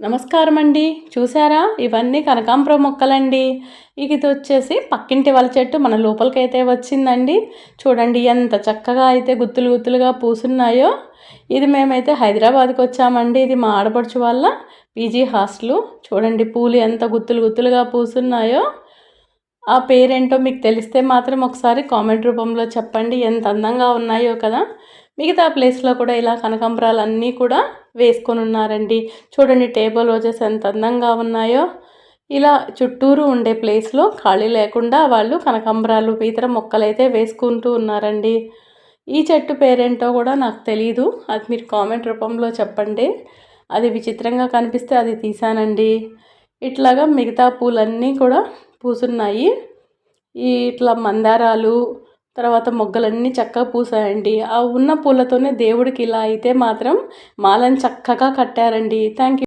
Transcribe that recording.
నమస్కారం అండి. చూసారా? ఇవన్నీ కనకాంబరం మొక్కలండి. ఇది వచ్చేసి పక్కింటి వాళ్ళ చెట్టు మన లోపలికైతే వచ్చిందండి. చూడండి ఎంత చక్కగా అయితే గుత్తులు గుత్తులుగా పూసున్నాయో. ఇది మేమైతే హైదరాబాద్కి వచ్చామండి. ఇది మా ఆడపడుచు వాళ్ళ పీజీ హాస్టలు. చూడండి పూలు ఎంత గుత్తులు గుత్తులుగా పూసున్నాయో. ఆ పేరేంటో మీకు తెలిస్తే మాత్రం ఒకసారి కామెంట్ రూపంలో చెప్పండి. ఎంత అందంగా ఉన్నాయో కదా. మిగతా ప్లేస్లో కూడా ఇలా కనకాంబరాలన్నీ కూడా వేసుకొని ఉన్నారండి. చూడండి టేబుల్ రోజెస్ ఎంత అందంగా ఉన్నాయో. ఇలా చుట్టూరు ఉండే ప్లేస్లో ఖాళీ లేకుండా వాళ్ళు కనకాంబరాలు ఇతర మొక్కలైతే వేసుకుంటూ ఉన్నారండి. ఈ చెట్టు పేరేంటో కూడా నాకు తెలీదు. అది మీరు కామెంట్ రూపంలో చెప్పండి. అది విచిత్రంగా కనిపిస్తే అది తీసానండి. ఇట్లాగా మిగతా పూలన్నీ కూడా పూసున్నాయి. ఇట్లా మందారాలు తర్వాత మొగ్గలన్నీ చక్కగా పూసాయండి. ఆ ఉన్న పూలతోనే దేవుడికి ఇలా అయితే మాత్రం మాలను చక్కగా కట్టారండి. Thank you.